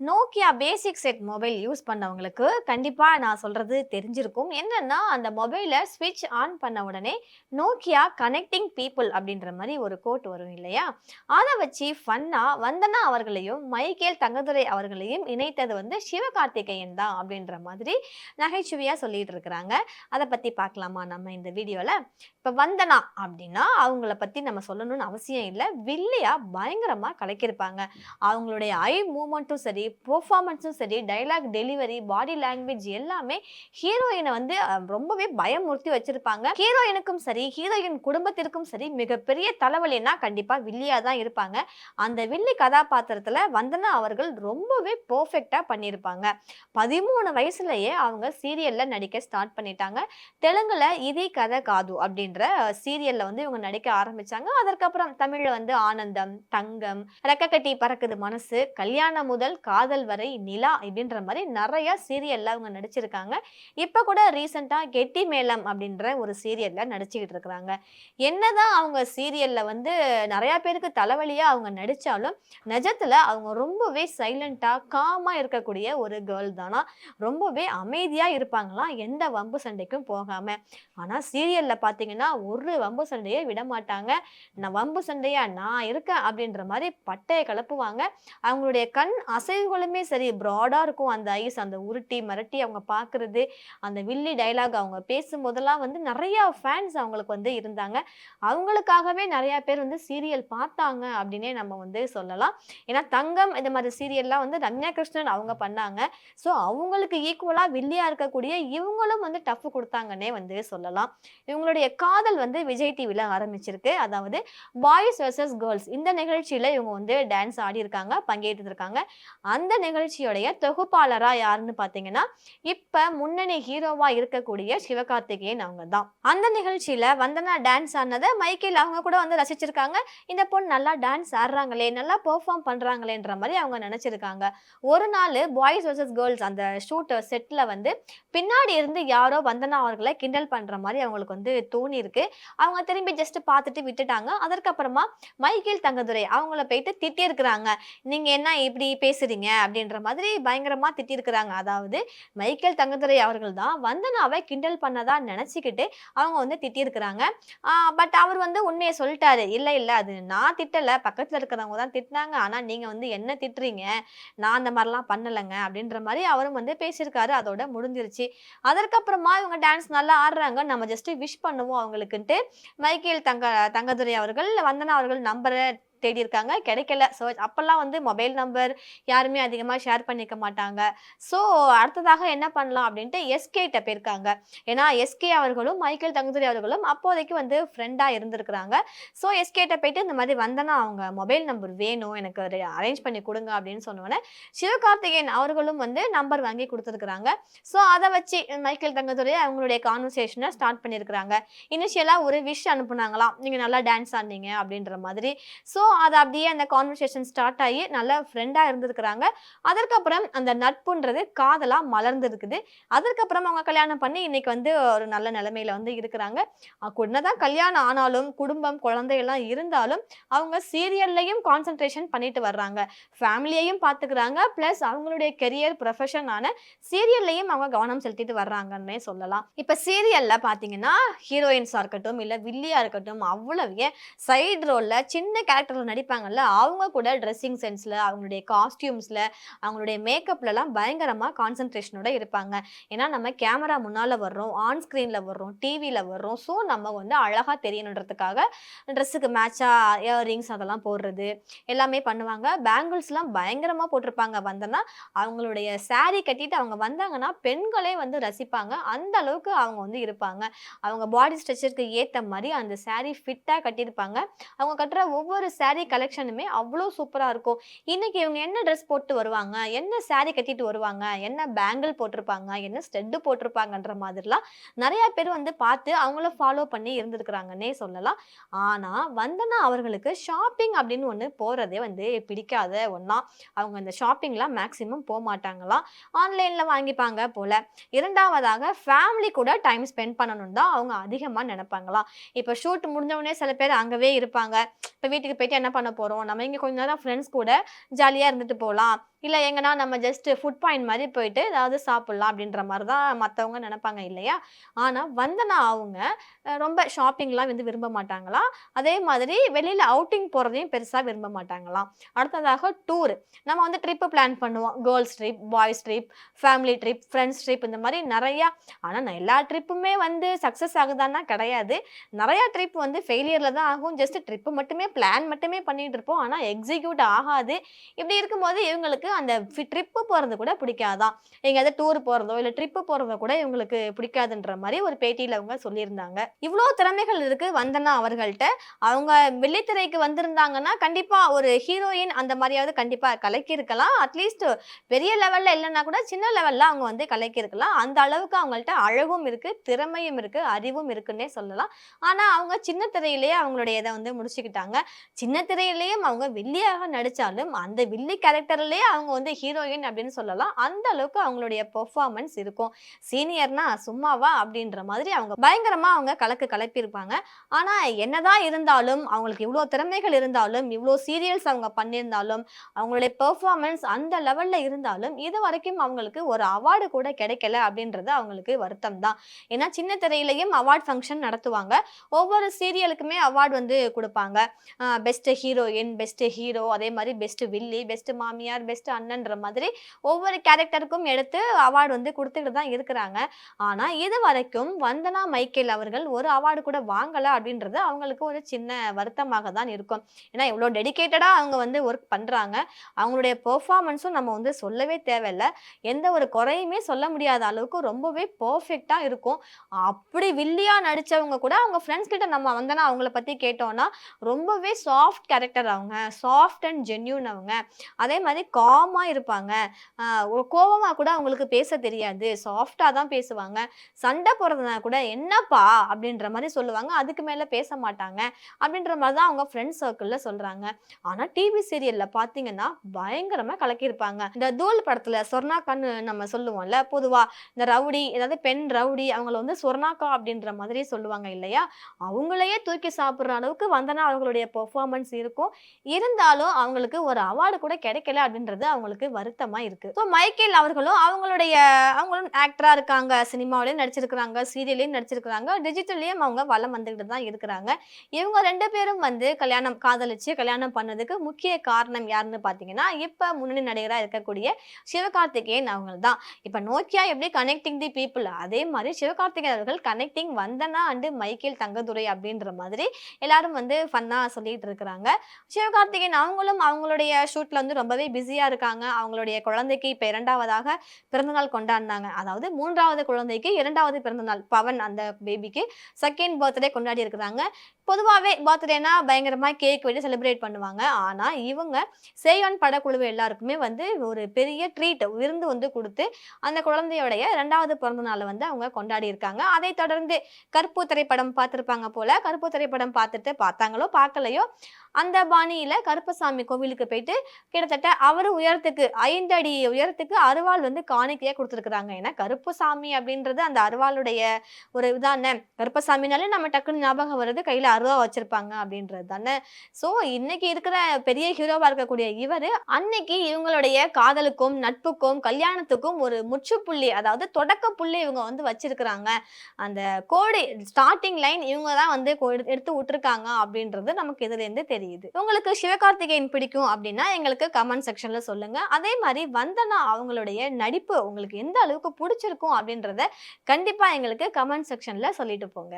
Nokia பேசிக் set mobile use பண்ணவங்களுக்கு கண்டிப்பா நான் சொல்றது தெரிஞ்சிருக்கும். என்னன்னா, அந்த மொபைல ஸ்விட்ச் ஆன் பண்ண உடனே நோக்கியா கனெக்டிங் பீப்பிள் அப்படின்ற மாரி ஒரு கோட் வரும் இல்லையா? அத வச்சு ஃபன்னா வந்தனா அவர்களையும், மைக்கேல் தங்கதுரை அவர்களையும் இணைத்தது வந்து சிவகார்த்திகேயன் தான் அப்படின்ற மாதிரி நகைச்சுவையா சொல்லிட்டு இருக்கிறாங்க. அத பத்தி பார்க்கலாமா நம்ம இந்த வீடியோல? இப்ப வந்தனா அப்படின்னா, அவங்கள பத்தி நம்ம சொல்லணும்னு அவசியம் இல்ல. வில்லியா பயங்கரமா கலக்கியிருப்பாங்க. அவங்களுடைய ஐ மூவ்மெண்ட்டும் சரி, பெர்ஃபார்மன்ஸும் சரி, டயலாக் டெலிவரி, பாடி லாங்குவேஜ் எல்லாமே ஹீரோயின வந்து ரொம்பவே பயமுறுத்தி வச்சிருப்பாங்க. ஹீரோயினுக்கும் சரி, ஹீரோயின் குடும்பத்திற்கும் சரி மிகப்பெரிய தலைவலின்னா கண்டிப்பா வில்லியா தான் இருப்பாங்க. அந்த வில்லி கதாபாத்திரத்துல வந்தனா அவர்கள் ரொம்பவே பெர்ஃபெக்ட்டா பண்ணியிருப்பாங்க. 13 வயசுலயே அவங்க சீரியல்ல நடிக்க ஸ்டார்ட் பண்ணிட்டாங்க. தெலுங்குல "இதே கதை காது" அப்படின்ற சீரியல்ல வந்து இவங்க நடிக்க ஆரம்பிச்சாங்க. அதற்கப்புறம் தமிழ்ல வந்து "ஆனந்தம்", "தங்கம்", "ரெக்க கட்டி பறக்குது மனசு", "கல்யாணம் முதல் காதல் வரை", "நிலா" இப்படின்ற மாதிரி நிறைய சீரியல்ல அவங்க நடிச்சிருக்காங்க. இப்ப கூட ரீசெண்டா "கெட்டி மேளம்" அப்படின்ற ஒரு சீரியல்ல நடிச்சுக்கிட்டு இருக்கிறாங்க. என்னதான் அவங்க சீரியல்ல வந்து நிறைய பேருக்கு தலைவலியா அவங்க நடிச்சாலும், நிஜத்துல அவங்க ரொம்பவே சைலண்டா, காமா இருக்கக்கூடிய ஒரு கேர்ள் தானா. ரொம்பவே அமைதியா இருப்பாங்களாம், எந்த வம்பு சண்டைக்கும் போகாம. ஆனா சீரியல்ல பார்த்தீங்கன்னா, ஒரு வம்பு சண்டைய விட மாட்டாங்க. நான் வம்பு சண்டையா நான் இருக்கேன் அப்படின்ற மாரி பட்டைய கெளப்புவாங்க. அவங்களுடைய கண் அசைவுகளுமே சரி ப்ராடா இருக்கும். அந்த ஐஸ் அந்த உருட்டி, மிரட்டி அவங்க பார்க்குறது, அந்த வில்லி டயலாக் அவங்க பேசும்போதெல்லாம் வந்து நெறையா ஃபேன்ஸ் அவங்களுக்கு வந்து இருந்தாங்க. அவங்களுக்காகவே நெறையா பேர் வந்து சீரியல் பார்த்தாங்க அப்படின்னே நம்ம வந்து சொல்லலாம். ஏன்னா தங்கம் இந்த மாரி சீரியல்லாம் வந்து ரம்யா கிருஷ்ணன் அவங்க பண்ணாங்க. ஸோ அவங்களுக்கு ஈக்குவலா வில்லியா இருக்கக்கூடிய இவங்களும் வந்து டஃப் குடுத்தாங்கன்னே வந்து சொல்லலாம். இவங்களுடைய காதல் வந்து விஜய் டிவில ஆரம்பிச்சிருக்கு. அதாவது பாய்ஸ் வெர்சஸ் கேர்ள்ஸ் இந்த நிகழ்ச்சியில இவங்க வந்து டான்ஸ் ஆடியிருக்காங்க, பங்கேற்றிருக்காங்க. அந்த நிகழ்ச்சியுடைய தொகுப்பாளரா யாருன்னு பார்த்தீங்கன்னா, இப்ப முன்னணி ஹீரோவா இருக்கக்கூடிய சிவகார்த்திகேயன் அவங்க தான். அந்த நிகழ்ச்சியில வந்தனா டான்ஸ் ஆடுனத மைக்கேல் அவங்க கூட வந்து ரசிச்சிருக்காங்க. இந்த பொண்ணு நல்லா டான்ஸ் ஆடுறாங்களே, நல்லா பெர்ஃபார்ம் பண்றாங்களேன்ற மாரி அவங்க நெனச்சிருக்காங்க. ஒரு நாளு பாய்ஸ் வெர்சஸ் கேர்ள்ஸ் அந்த ஷூட் செட்ல வந்து பின்னாடி இருந்து யாரோ வந்தனா அவர்கள கிண்டல் பண்ற மாரி அவங்களுக்கு வந்து தோணியிருக்கு. அவங்க திரும்பி ஜஸ்ட் பார்த்துட்டு விட்டுட்டாங்க. அதற்கப்புறமா மைக்கேல் தங்கதுரை அவங்கள போயிட்டு திட்டியிருக்கிறாங்க. "நீங்க என்ன இப்படி பேசுறீங்க?" அப்படின்ற மாதிரி பயங்கரமா திட்டியிருக்கிறாங்க. அதாவது மைக்கேல் தங்கதுரை அவர்கள் தான் வந்தனாவ கிண்டல் பண்ணதா நெனச்சுக்கிட்டு அவங்க வந்து திட்டியிருக்கிறாங்க. பட் அவர் வந்து உண்மைய சொல்ட்டாரு. "இல்ல, இல்ல அது நான் திட்டல. பக்கத்துல இருக்கிறவங்க தான் திட்டினாங்க. ஆனா நீங்க வந்து என்ன திட்டுறீங்க? நான் அந்த மாரிலாம் பண்ணலங்க." அப்படின்ற மாரி அவரும் வந்து பேசியிருக்காரு. அதோட முடிஞ்சிருச்சு. அதற்கப்புறமா இவங்க டான்ஸ் நல்லா ஆடுறாங்க. நம்ம ஜஸ்ட் விஷ் பண்ணுவோம் அவங்களுக்குன்ட்டு மைக்கேல் தங்கதுரை அவர்கள் வந்தனா அவர்கள் நம்பர தேடியிருக்காங்க. கிடைக்கல. ஸோ அப்பல்லாம் வந்து மொபைல் நம்பர் யாருமே அதிகமா ஷேர் பண்ணிக்க மாட்டாங்க. ஸோ அடுத்ததாக என்ன பண்ணலாம் அப்படின்ட்டு எஸ்கேட்ட போயிருக்காங்க. ஏன்னா எஸ்கே அவர்களும், மைக்கேல் தங்கதுரை அவர்களும் அப்போதைக்கு வந்து ஃப்ரெண்டா இருந்திருக்கிறாங்க. ஸோ எஸ்கேட்ட போயிட்டு இந்த மாதிரி வந்தனா அவங்க மொபைல் நம்பர் வேணும். எனக்கு அரேஞ்ச் பண்ணி குடுங்க அப்படின்னு சொன்னோனே, சிவகார்த்திகேயன் அவர்களும் வந்து நம்பர் வாங்கி குடுத்துருக்காங்க. ஸோ அத வச்சு மைக்கேல் தங்கதுரை அவங்களுடைய கான்வர்சேஷன ஸ்டார்ட் பண்ணியிருக்கிறாங்க. இனிஷியலா ஒரு விஷ் அனுப்புனாங்களாம். நீங்க நல்லா டான்ஸ் ஆடுனீங்க அப்படின்ற மாதிரி. ஸோ அது அப்படியே அந்த கான்வர்சேஷன் ஸ்டார்ட் ஆகி நல்ல ஃப்ரெண்டா இருந்திருக்கிறாங்க. அதற்கப்புறம் அந்த நட்புன்றது காதலா மலர்ந்திருக்குது. அதற்கப்புறம் அவங்க கல்யாணம் பண்ணி இன்னைக்கு வந்து ஒரு நல்ல நிலைமையில வந்து இருக்கிறாங்க. என்னதான் கல்யாணம் ஆனாலும், குடும்பம், குழந்தை எல்லாம் இருந்தாலும், அவங்க சீரியல்லயும் கான்சன்ட்ரேஷன் பண்ணிட்டு வர்றாங்க. ஃபேமிலியையும் பார்த்துக்கிறாங்க. பிளஸ் அவங்களுடைய கெரியர், ப்ரொஃபஷன் ஆன சீரியல்லயும் அவங்க கவனம் செலுத்திட்டு வர்றாங்கன்னே சொல்லலாம். இப்ப சீரியல்ல பார்த்தீங்கன்னா, ஹீரோயின்ஸா இருக்கட்டும், இல்ல வில்லியா இருக்கட்டும், அவ்வளவு ஏன் சைடு ரோல்ல சின்ன கேரக்டர்ல நடிப்பாங்கல்ல, அவங்க கூட ட்ரெஸ்ஸிங் சென்ஸ்ல, அவங்களுடைய காஸ்டியூம்ஸ்ல, அவங்களுடைய மேக்கப்லலாம் பயங்கரமா கான்சன்ட்ரேஷனோட இருப்பாங்க. ஏன்னா நம்ம கேமரா முன்னால வர்றோம், ஆன் ஸ்க்ரீன்ல வர்றோம், டிவில வர்றோம். ஸோ நம்ம வந்து அழகா தெரியணுன்றதுக்காக ட்ரெஸ்ஸுக்கு மேட்சா இயர்ரிங்ஸ் அதெல்லாம் போடுறது, எல்லாமே பண்ணுவாங்க. பேங்கிள்ஸ்லாம் பயங்கரமா போட்டிருப்பாங்க வந்தனா. அவங்களுடைய சாரி கட்டிட்டு அவங்க வந்தாங்கன்னா, பெண்களே வந்து ரசிப்பாங்க. அந்த அளவுக்கு அவங்க வந்து இருப்பாங்க. அவங்க பாடி ஸ்ட்ரக்சர்க்கு ஏத்த மாரி அந்த சாரி ஃபிட்டா கட்டியிருப்பாங்க. அவங்க கட்டுற ஒவ்வொரு சாரி கலெக்ஷனுமே அவ்ளோ சூப்பரா இருக்கும். இன்னைக்கு இவங்க என்ன ட்ரெஸ் போட்டு வருவாங்க? என்ன சாரி கட்டிட்டு வருவாங்க? என்ன பேங்கிள் போட்டிருப்பாங்க? என்ன ஸ்டட் போட்டிருப்பாங்கன்ற மாதிரிலாம் நெறைய பேர் வந்து பார்த்து அவங்கள ஃபாலோ பண்ணி இருந்திருக்கிறாங்கன்னே சொல்லலாம். ஆனா, வந்தனா அவர்களுக்கு ஷாப்பிங் அப்படின்னு ஒண்ணு போறதே வந்து பிடிக்காத ஒண்ணா. அவங்க இந்த ஷாப்பிங்லாம் மேக்ஸிமம் போமாட்டாங்களாம். ஆன்லைன்ல வாங்கிப்பாங்க போல. 2வதாக ஃபேமிலி கூட டைம் ஸ்பெண்ட் பண்ணணும்னு தான் அவங்க அதிகமா நெனைப்பாங்களாம். இப்ப ஷூட் முடிஞ்ச உடனே சில பேர் அங்கவே இருப்பாங்க. இப்ப வீட்டுக்கு போயிட்டு என்ன பண்ண போறோம்? நம்ம இங்க கொஞ்ச நேரம் ஃப்ரெண்ட்ஸ் கூட ஜாலியா இருந்துட்டு போலாம். இல்ல எங்கன்னா நம்ம ஜஸ்ட் ஃபுட் பாயிண்ட் மாரி போயிட்டு ஏதாவது சாப்பிடலாம் அப்படின்ற மாரி தான் மத்தவங்க நெனைப்பாங்க இல்லையா? ஆனா வந்தனா அவங்க ரொம்ப ஷாப்பிங்லாம் வந்து விரும்ப மாட்டாங்களாம். அதே மாதிரி வெளியில அவுட்டிங் போறதையும் பெருசா விரும்ப மாட்டாங்களாம். அடுத்ததாக டூர். நம்ம வந்து ட்ரிப் பிளான் பண்ணுவோம். Girls trip, boys trip, family trip, friends trip இந்த மாரி நெறையா. ஆனா நான் எல்லா ட்ரிப்புமே வந்து சக்சஸ் ஆகுதான்னா கிடையாது. நெறையா ட்ரிப் வந்து ஃபெயிலியர்ல தான் ஆகும். ஜஸ்ட் ட்ரிப் மட்டுமே பிளான் மட்டுமே பண்ணிட்டு இருப்போம். ஆனா எக்ஸிக்யூட் ஆகாது. இப்படி இருக்கும்போது இவங்களுக்கு அந்த ட்ரிப்பு போறது கூட பிடிக்காதாம். எங்கேயாவது டூர் போறதோ, இல்ல ட்ரிப்பு போறதோ கூட இவங்களுக்கு பிடிக்காதுன்ற மாரி ஒரு பேட்டியில அவங்க சொல்லியிருந்தாங்க. இவ்ளோ திறமைகள் இருக்கு வந்தனா அவர்கள்ட்ட. அவங்க வெள்ளித்திரைக்கு வந்திருந்தாங்கன்னா, கண்டிப்பா ஒரு ஹீரோயின் அந்த மாரியாவது கண்டிப்பா கலக்கியிருக்கலாம். அட்லீஸ்ட் பெரிய லெவல்ல இல்லன்னா கூட சின்ன லெவல்ல அவங்க வந்து கலக்கியிருக்கலாம். அந்த அளவுக்கு அவங்கள்ட்ட அழகும் இருக்கு, திறமையும் இருக்கு, அறிவும் இருக்குன்னே சொல்லலாம். ஆனா அவங்க சின்ன திரையிலேயே அவங்களுடைய இத வந்து முடிச்சுக்கிட்டாங்க. சின்ன திரையிலேயும் அவங்க வில்லியாக நடிச்சாலும், அந்த வில்லி கேரக்டர்லயே அவங்க வந்து ஹீரோயின் அப்படின்னு சொல்லலாம். அந்த அளவுக்கு அவங்களுடைய பெர்ஃபார்மன்ஸ் இருக்கும். சீனியர்னா சும்மாவா? அப்படின்ற மாதிரி அவங்க பயங்கரமா அவங்க கலக்கியிருப்பாங்க. ஆனா என்னதான் இருந்தாலும், அவங்களுக்கு இவ்ளோ திறமைகள் இருந்தாலும், இவ்ளோ சீரியல்ஸ் அவங்க பண்ணியிருந்தாலும், அவங்களுடைய பெர்ஃபார்மன்ஸ் அந்த லெவல்ல இருந்தாலும், இதுவரைக்கும் அவங்களுக்கு ஒரு அவார்டு கூட கிடைக்கல அப்படின்றது அவங்களுக்கு வருத்தம் தான். ஏன்னா சின்ன திரையிலயும் அவார்ட் ஃபங்ஷன் நடத்துவாங்க. ஒவ்வொரு சீரியலுக்குமே அவார்ட் வந்து குடுப்பாங்க. பெஸ்ட் ஹீரோயின், பெஸ்ட் ஹீரோ, அதே மாரி பெஸ்ட் வில்லி, பெஸ்ட் மாமியார், பெஸ்ட் அண்ணன்ற மாதிரி ஒவ்வொரு கேரக்டருக்கும் எடுத்து அவார்டு வந்து குடுத்துட்டு தான் இருக்கிறாங்க. ஆனா இதுவரைக்கும் வந்தனா மைக்கேல் அவர்கள் ஒரு அவார்டு கூட வாங்கல அப்படின்றது அவங்களுக்கு ஒரு சின்ன வருத்தமாக தான் இருக்கும். ஏன்னா இவ்ளோ டெடிகேட்டடா அவங்க வந்து ஒர்க் பண்றாங்க. அவங்களுடைய பெர்ஃபார்மன்ஸும் நம்ம வந்து சொல்லவே தேவையில்ல. எந்த ஒரு குறையுமே சொல்ல முடியாத அளவுக்கு ரொம்பவே பெர்ஃபெக்ட்டா இருக்கும். அப்படி வில்லியா நடிச்சவங்க கூட அவங்க ஃப்ரெண்ட்ஸ் கிட்ட நம்ம வந்தனா அவங்கள பத்தி கேட்டோம்னா, ரொம்பவே சாஃப்ட் கேரக்டர் அவங்க. சாஃப்ட் அண்ட் ஜென்யூன் அவங்க. அதே மாரி காமா இருப்பாங்க. அ கோவமா கூட அவங்களுக்கு பேச தெரியாது. சாஃப்ட்டா தான் பேசுவாங்க. சண்டை போடுறதுனா கூட "என்னப்பா?" அப்படின்ற மாரி சொல்லுவாங்க. அதுக்கு மேல பேச மாட்டாங்க. அப்படின்ற மாரி தான் அவங்க ஃப்ரெண்ட்ஸ் சர்க்கிள்ல சொல்றாங்க. ஆனா டிவி சீரியல்ல பார்த்தீங்கன்னா, பயங்கரமா கலக்கியிருப்பாங்க. இந்த தூள் படத்துல சொர்ணாக்கான்னு நம்ம சொல்லுவோம்ல, பொதுவா இந்த ரவுடி, ஏதாவது பெண் ரவுடி அவங்கள வந்து சொர்ணாக்கா அப்படின்ற மாதிரி சொல்லுவாங்க இல்லையா? அவங்களையே தூக்கி சாப்பிடுற அளவுக்கு வந்தனா அவர்களுடைய பெர்ஃபார்மன்ஸ் இருக்கும். இருந்தாலும் அவங்களுக்கு ஒரு அவார்டு கூட கிடைக்கல அப்படின்றது அவங்களுக்கு வருத்தமா இருக்கு. ஸோ மைக்கேல் அவர்களும் அவங்களும் ஆக்டரா இருக்காங்க. சினிமாவிலயும் நடிச்சிருக்கிறாங்க, சீரியல்லயும் நடிச்சிருக்கிறாங்க, டிஜிட்டல்லயும் அவங்க வலம் வந்துகிட்டு தான் இருக்கிறாங்க. இவங்க 2 பேரும் வந்து காதலிச்சு கல்யாணம் பண்ணதுக்கு முக்கிய காரணம் யாருன்னு பார்த்தீங்கன்னா, இப்ப முன்னணி நடிகரா இருக்கக்கூடிய சிவகார்த்திகேயன் அவர்கள் தான். இப்ப நோக்கியா எப்படி கனெக்டிங் தி பீப்பிள் அதே மாரி சிவகார்த்திகேயன் அவர்கள் connecting Vandana and Michael Thangadurai அப்படின்ற மாதிரி எல்லாரும் வந்து ஃபன்னா சொல்லிட்டு இருக்கிறாங்க. சிவகார்த்திகேயன் அவங்களும் அவங்களுடைய ஷூட்ல வந்து ரொம்பவே பிஸியா இருக்காங்க. அவங்களுடைய குழந்தைக்கு இப்ப 2வதாக பிறந்தநாள் கொண்டாடினாங்க. அதாவது 3வது குழந்தைக்கு 2வது பிறந்தநாள். பவன் அந்த பேபிக்கு 2ண்ட் பர்த்டே கொண்டாடி இருக்கிறாங்க. பொதுவாவே பர்த்டேனா பயங்கரமா கேக் வெட்டி செலிப்ரேட் பண்ணுவாங்க. ஆனா இவங்க சேயான் படக்குழு எல்லாருக்குமே வந்து ஒரு பெரிய ட்ரீட் விருந்து வந்து குடுத்து, அந்த குழந்தையோடைய 2வது பிறந்த நாள வந்து அவங்க கொண்டாடி இருக்காங்க. அதைத் தொடர்ந்து கருப்பு திரைப்படம் பார்த்திருப்பாங்க போல. கருப்பு திரைப்படம் பார்த்தாங்களோ பார்க்கலையோ, அந்த பாணியில கருப்பசாமி கோவிலுக்கு போயிட்டு கிட்டத்தட்ட அவரு உயரத்துக்கு 5 அடி உயரத்துக்கு அரிவாள் வந்து காணிக்கையா குடுத்துருக்காங்க. ஏன்னா கருப்பசாமி அப்படின்றது அந்த அரிவாளுடைய ஒரு இதானே. கருப்பசாமினாலே நம்ம டக்குன்னு ஞாபகம் வருது கையில அருவா வச்சிருப்பாங்க அப்படின்றது தானே. ஸோ இன்னைக்கு இருக்கிற பெரிய ஹீரோவா இருக்கக்கூடிய இவரு, அன்னைக்கு இவங்களுடைய காதலுக்கும், நட்புக்கும், கல்யாணத்துக்கும் ஒரு முற்றுப்புள்ளி அதாவது தொடக்க புள்ளி இவங்க வந்து வச்சிருக்கிறாங்க. அந்த கோடு ஸ்டார்ட்டிங் லைன் இவங்க தான் வந்து எடுத்து விட்டுருக்காங்க அப்படின்றது நமக்கு இதுலேருந்து தெரியுது. உங்களுக்கு சிவகார்த்திகேயன் பிடிக்கும் அப்படின்னா எங்களுக்கு கமெண்ட் செக்ஷன்ல சொல்லுங்க. அதே மாதிரி வந்தனா அவங்களுடைய நடிப்பு உங்களுக்கு எந்த அளவுக்கு பிடிச்சிருக்கும் அப்படின்றத கண்டிப்பா எங்களுக்கு கமெண்ட் செக்ஷன்ல சொல்லிட்டு போங்க.